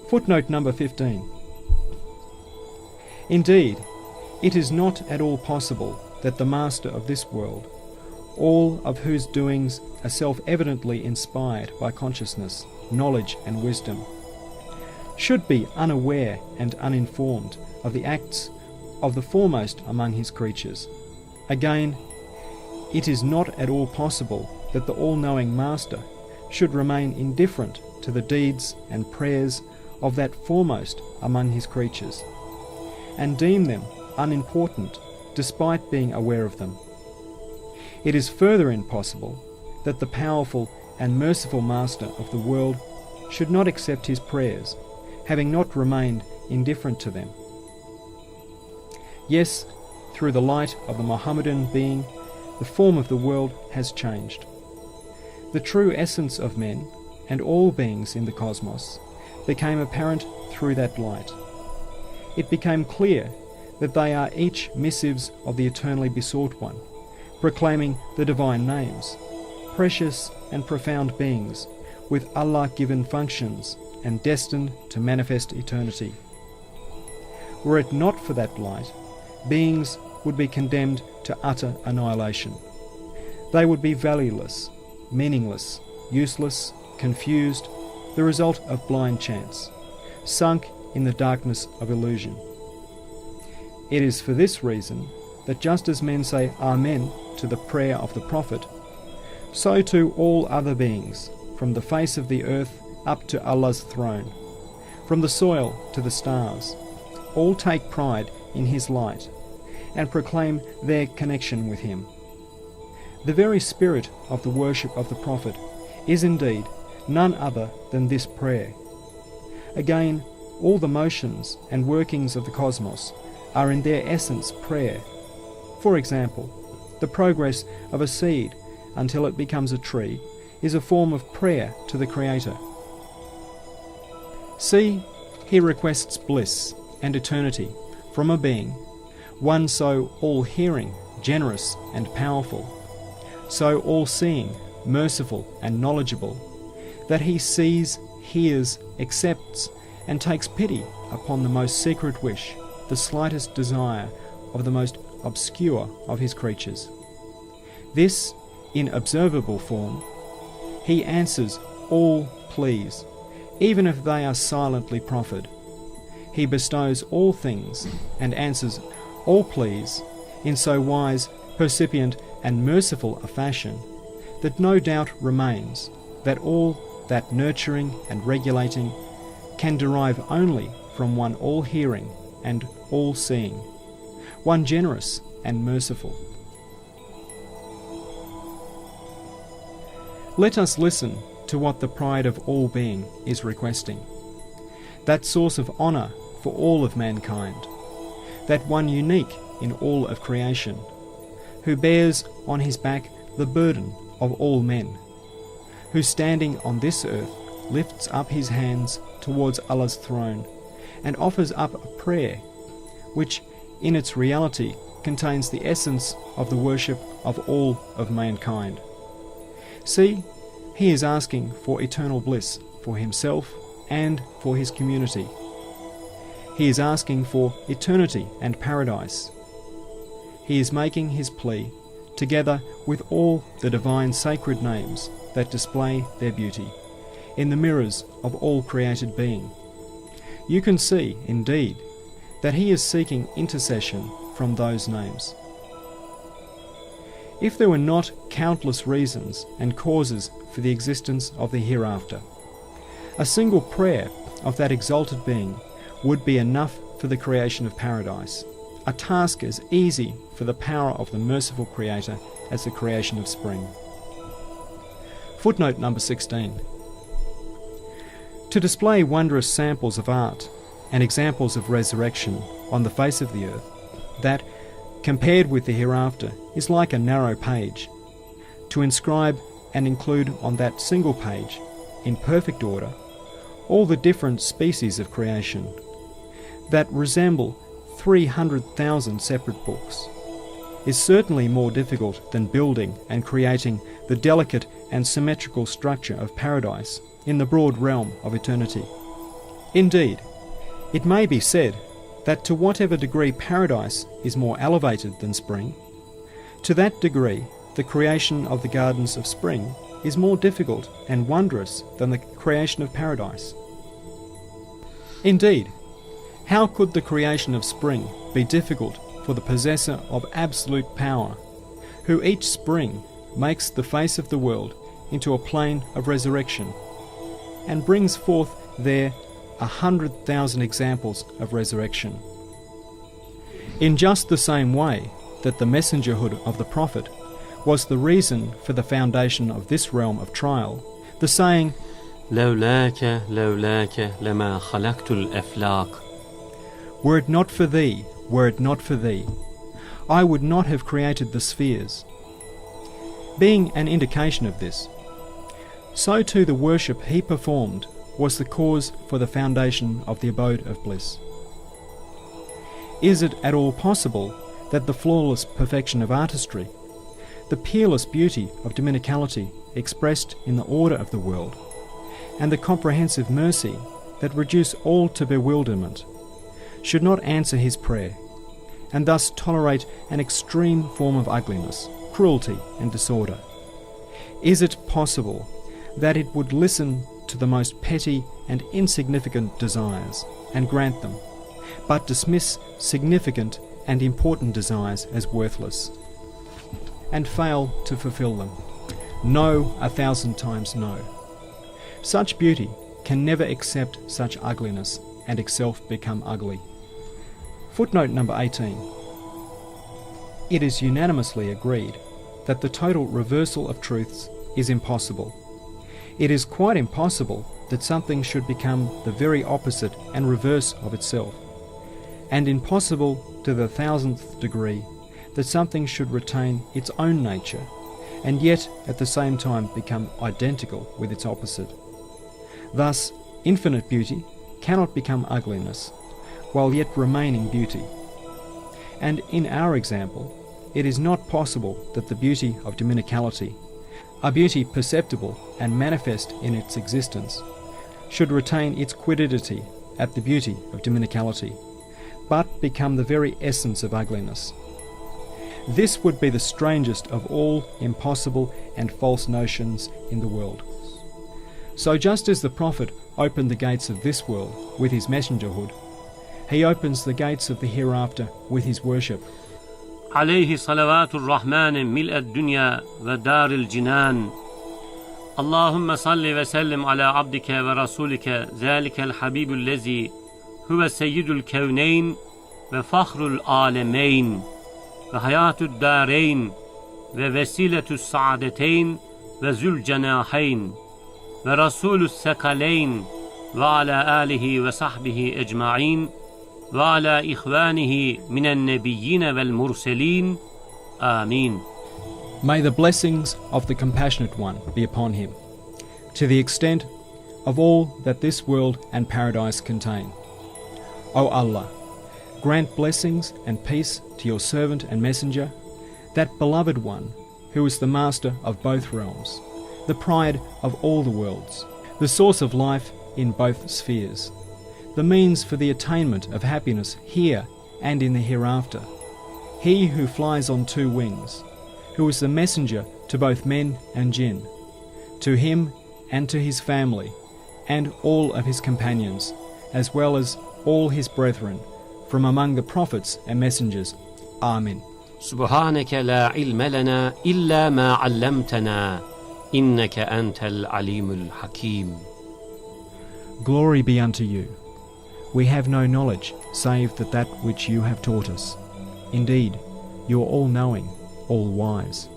Footnote number 15. Indeed, it is not at all possible that the master of this world, all of whose doings are self-evidently inspired by consciousness, knowledge and wisdom, should be unaware and uninformed of the acts of the foremost among his creatures. Again, it is not at all possible that the all-knowing master should remain indifferent to the deeds and prayers of that foremost among his creatures, and deem them unimportant despite being aware of them. It is further impossible that the powerful and merciful master of the world should not accept his prayers, having not remained indifferent to them. Yes, through the light of the Mohammedan being, the form of the world has changed. The true essence of men and all beings in the cosmos became apparent through that light. It became clear that they are each missives of the eternally besought one, proclaiming the divine names, precious and profound beings with Allah-given functions and destined to manifest eternity. Were it not for that light, beings would be condemned to utter annihilation. They would be valueless, meaningless, useless, confused, the result of blind chance, sunk in the darkness of illusion. It is for this reason that just as men say Amen to the prayer of the Prophet, so too all other beings, from the face of the earth up to Allah's throne, from the soil to the stars, all take pride in his light and proclaim their connection with him. The very spirit of the worship of the Prophet is indeed none other than this prayer. Again, all the motions and workings of the cosmos are in their essence prayer. For example, the progress of a seed until it becomes a tree is a form of prayer to the Creator. See, he requests bliss and eternity from a being, one so all-hearing, generous and powerful, so all-seeing, merciful and knowledgeable, that he sees, hears, accepts and takes pity upon the most secret wish, the slightest desire of the most obscure of his creatures. This, in observable form, he answers all pleas, even if they are silently proffered. He bestows all things and answers all pleas in so wise, percipient and merciful a fashion that no doubt remains that all that nurturing and regulating can derive only from one all-hearing and all-seeing, one generous and merciful. Let us listen to what the pride of all being is requesting, that source of honour for all of mankind, that one unique in all of creation, who bears on his back the burden of all men, who standing on this earth lifts up his hands towards Allah's throne and offers up a prayer which in its reality contains the essence of the worship of all of mankind. See, he is asking for eternal bliss for himself and for his community. He is asking for eternity and paradise. He is making his plea together with all the divine sacred names that display their beauty in the mirrors of all created being. You can see, indeed, that he is seeking intercession from those names. If there were not countless reasons and causes for the existence of the hereafter, a single prayer of that exalted being would be enough for the creation of paradise, a task as easy for the power of the merciful Creator as the creation of spring. Footnote number 16. To display wondrous samples of art and examples of resurrection on the face of the earth, that, compared with the hereafter, is like a narrow page, to inscribe and include on that single page, in perfect order, all the different species of creation, that resemble 300,000 separate books, is certainly more difficult than building and creating the delicate and symmetrical structure of paradise in the broad realm of eternity. Indeed, it may be said that to whatever degree paradise is more elevated than spring, to that degree the creation of the gardens of spring is more difficult and wondrous than the creation of paradise. Indeed, how could the creation of spring be difficult for the possessor of absolute power, who each spring makes the face of the world into a plain of resurrection, and brings forth there 100,000 examples of resurrection? In just the same way that the messengerhood of the prophet was the reason for the foundation of this realm of trial, the saying, لولاك لولاك لما خلقت الأفلاك. Were it not for thee, were it not for thee, I would not have created the spheres. Being an indication of this, so too the worship he performed was the cause for the foundation of the abode of bliss. Is it at all possible that the flawless perfection of artistry, the peerless beauty of dominicality expressed in the order of the world, and the comprehensive mercy that reduce all to bewilderment, should not answer his prayer, and thus tolerate an extreme form of ugliness, cruelty, and disorder? Is it possible that it would listen to the most petty and insignificant desires and grant them, but dismiss significant and important desires as worthless, and fail to fulfill them? No, 1,000 times no. Such beauty can never accept such ugliness and itself become ugly. Footnote number 18. It is unanimously agreed that the total reversal of truths is impossible. It is quite impossible that something should become the very opposite and reverse of itself, and impossible to the 1,000th degree that something should retain its own nature and yet at the same time become identical with its opposite. Thus, infinite beauty cannot become ugliness, while yet remaining beauty. And in our example, it is not possible that the beauty of dominicality, a beauty perceptible and manifest in its existence, should retain its quiddity at the beauty of dominicality, but become the very essence of ugliness. This would be the strangest of all impossible and false notions in the world. So just as the prophet opened the gates of this world with his messengerhood, he opens the gates of the hereafter with his worship. عليه صلوات الرحمن ملء الدنيا ودار الجنان. اللهم صل وسلم على عبدك ورسولك ذلك الحبيب الذي هو سيد الكونين وفخر العالمين وحياة الدارين ووسيلة السعادتين وذو الجناحين ورسول الثقلين وعلى آله وصحبه أجمعين وعلى إخوانه من النبيين والمرسلين. آمين. May the blessings of the Compassionate One be upon him, to the extent of all that this world and paradise contain. O Allah, grant blessings and peace to your servant and messenger, that beloved one who is the master of both realms, the pride of all the worlds, the source of life in both spheres, the means for the attainment of happiness here and in the hereafter, he who flies on two wings, who is the messenger to both men and jinn, to him and to his family and all of his companions, as well as all his brethren from among the prophets and messengers. Amen. سبحانك لا علم لنا إلا ما علمتنا إنك أنت العليم الحكيم. Glory be unto you. We have no knowledge save that which you have taught us. Indeed, you are all-knowing, all-wise.